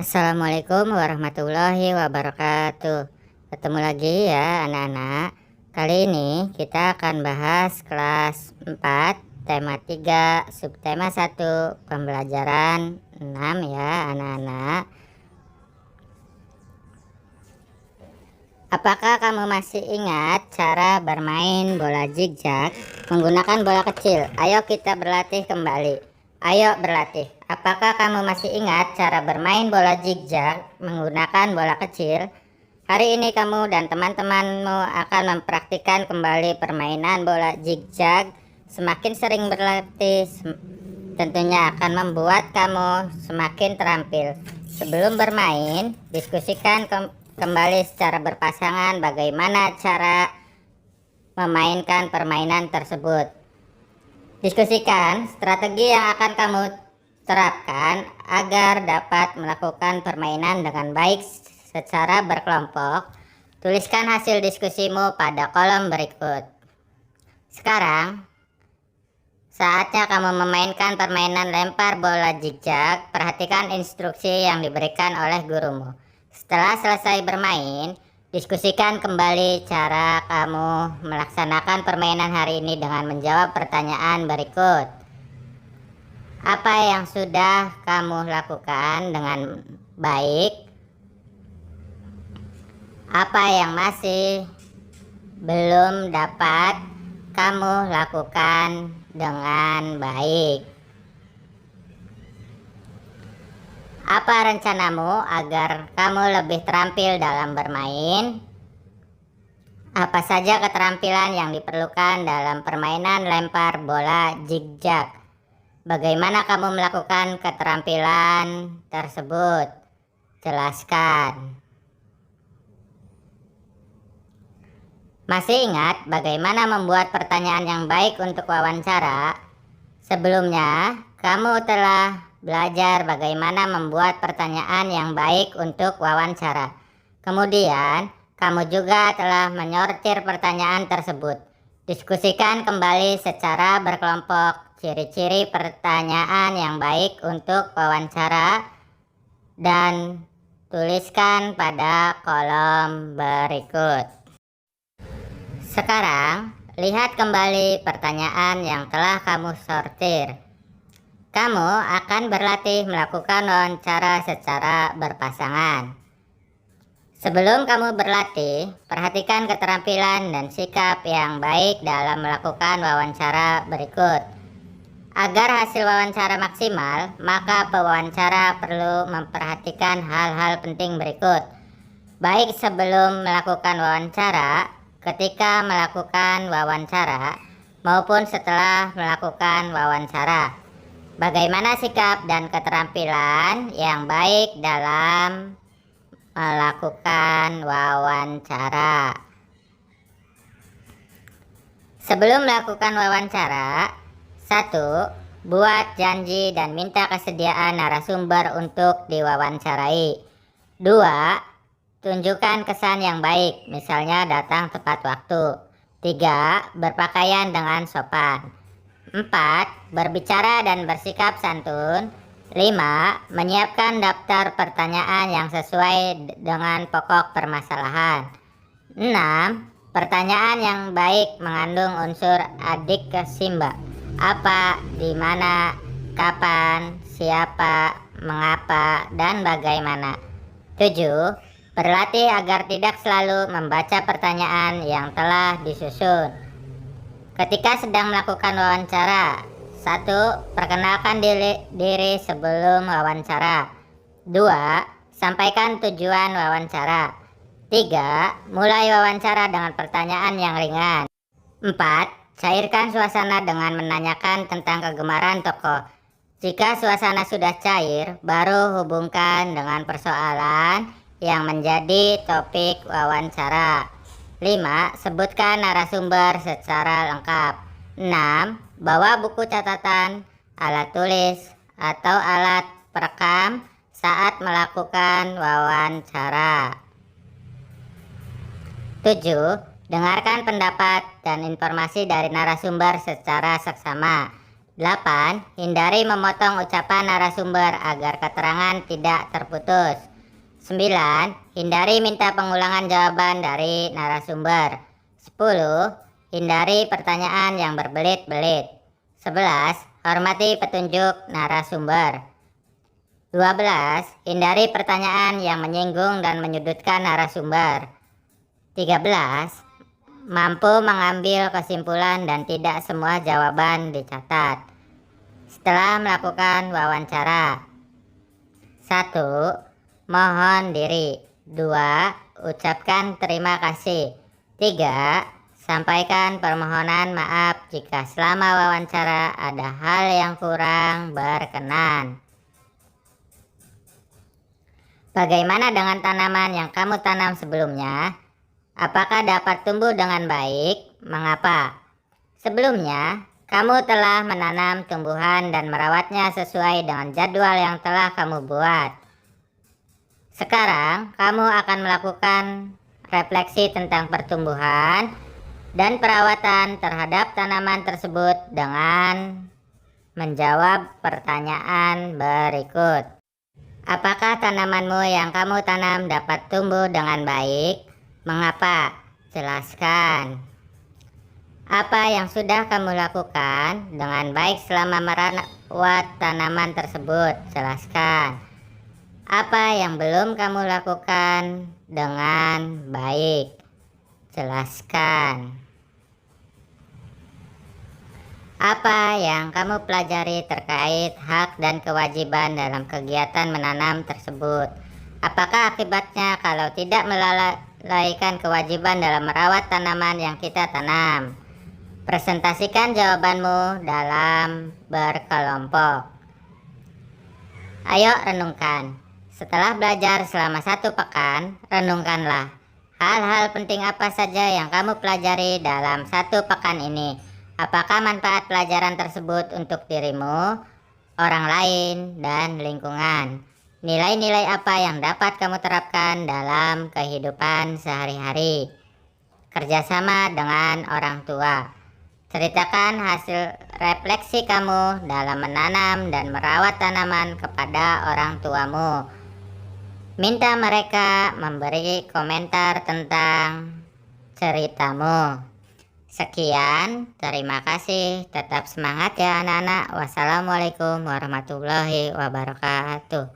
Assalamualaikum warahmatullahi wabarakatuh. Ketemu lagi ya anak-anak. Kali ini kita akan bahas kelas 4 tema 3 subtema 1 pembelajaran 6 ya anak-anak. Apakah kamu masih ingat cara bermain bola zigzag menggunakan bola kecil? Ayo kita berlatih kembali. Ayo berlatih. Apakah kamu masih ingat cara bermain bola zigzag menggunakan bola kecil? Hari ini kamu dan teman-temanmu akan mempraktikkan kembali permainan bola zigzag. Semakin sering berlatih, tentunya akan membuat kamu semakin terampil. Sebelum bermain, diskusikan kembali secara berpasangan bagaimana cara memainkan permainan tersebut. Diskusikan strategi yang akan kamu terapkan agar dapat melakukan permainan dengan baik secara berkelompok. Tuliskan hasil diskusimu pada kolom berikut. Sekarang, saatnya kamu memainkan permainan lempar bola zigzag. Perhatikan instruksi yang diberikan oleh gurumu. Setelah selesai bermain, diskusikan kembali cara kamu melaksanakan permainan hari ini dengan menjawab pertanyaan berikut. Apa yang sudah kamu lakukan dengan baik? Apa yang masih belum dapat kamu lakukan dengan baik? Apa rencanamu agar kamu lebih terampil dalam bermain? Apa saja keterampilan yang diperlukan dalam permainan lempar bola zigzag? Bagaimana kamu melakukan keterampilan tersebut? Jelaskan. Masih ingat bagaimana membuat pertanyaan yang baik untuk wawancara? Sebelumnya, kamu telah belajar bagaimana membuat pertanyaan yang baik untuk wawancara. Kemudian, kamu juga telah menyortir pertanyaan tersebut. Diskusikan kembali secara berkelompok ciri-ciri pertanyaan yang baik untuk wawancara dan tuliskan pada kolom berikut. Sekarang, lihat kembali pertanyaan yang telah kamu sortir. Kamu akan berlatih melakukan wawancara secara berpasangan. Sebelum kamu berlatih, perhatikan keterampilan dan sikap yang baik dalam melakukan wawancara berikut. Agar hasil wawancara maksimal, maka pewawancara perlu memperhatikan hal-hal penting berikut. Baik sebelum melakukan wawancara, ketika melakukan wawancara, maupun setelah melakukan wawancara. Bagaimana sikap dan keterampilan yang baik dalam melakukan wawancara? Sebelum melakukan wawancara, 1. Buat janji dan minta kesediaan narasumber untuk diwawancarai. 2. Tunjukkan kesan yang baik, misalnya datang tepat waktu. 3. Berpakaian dengan sopan. 4. Berbicara dan bersikap santun. 5. Menyiapkan daftar pertanyaan yang sesuai dengan pokok permasalahan. 6. Pertanyaan yang baik mengandung unsur adik kesimba. Apa, di mana, kapan, siapa, mengapa, dan bagaimana. 7. Berlatih agar tidak selalu membaca pertanyaan yang telah disusun. Ketika sedang melakukan wawancara, 1. Perkenalkan diri sebelum wawancara. 2. Sampaikan tujuan wawancara. 3. Mulai wawancara dengan pertanyaan yang ringan. 4. Cairkan suasana dengan menanyakan tentang kegemaran tokoh. Jika suasana sudah cair, baru hubungkan dengan persoalan yang menjadi topik wawancara. 5. Sebutkan narasumber secara lengkap. 6. Bawa buku catatan, alat tulis, atau alat perekam saat melakukan wawancara. 7. Dengarkan pendapat dan informasi dari narasumber secara seksama. 8. Hindari memotong ucapan narasumber agar keterangan tidak terputus. 9. Hindari minta pengulangan jawaban dari narasumber. 10. Hindari pertanyaan yang berbelit-belit. 11. Hormati petunjuk narasumber. 12. Hindari pertanyaan yang menyinggung dan menyudutkan narasumber. 13. Mampu mengambil kesimpulan dan tidak semua jawaban dicatat. Setelah melakukan wawancara. 1. Mohon diri. 2. Ucapkan terima kasih. 3. Sampaikan permohonan maaf jika selama wawancara ada hal yang kurang berkenan. Bagaimana dengan tanaman yang kamu tanam sebelumnya? Apakah dapat tumbuh dengan baik? Mengapa? Sebelumnya, kamu telah menanam tumbuhan dan merawatnya sesuai dengan jadwal yang telah kamu buat. Sekarang, kamu akan melakukan refleksi tentang pertumbuhan dan perawatan terhadap tanaman tersebut dengan menjawab pertanyaan berikut. Apakah tanamanmu yang kamu tanam dapat tumbuh dengan baik? Mengapa? Jelaskan. Apa yang sudah kamu lakukan dengan baik selama merawat tanaman tersebut? Jelaskan. Apa yang belum kamu lakukan dengan baik? Jelaskan. Apa yang kamu pelajari terkait hak dan kewajiban dalam kegiatan menanam tersebut? Apakah akibatnya kalau tidak melalaikan kewajiban dalam merawat tanaman yang kita tanam? Presentasikan jawabanmu dalam berkelompok. Ayo renungkan. Setelah belajar selama 1 pekan, renungkanlah hal-hal penting apa saja yang kamu pelajari dalam 1 pekan ini. Apakah manfaat pelajaran tersebut untuk dirimu, orang lain, dan lingkungan? Nilai-nilai apa yang dapat kamu terapkan dalam kehidupan sehari-hari? Kerjasama dengan orang tua. Ceritakan hasil refleksi kamu dalam menanam dan merawat tanaman kepada orang tuamu. Minta mereka memberi komentar tentang ceritamu. Sekian, terima kasih. Tetap semangat ya anak-anak. Wassalamualaikum warahmatullahi wabarakatuh.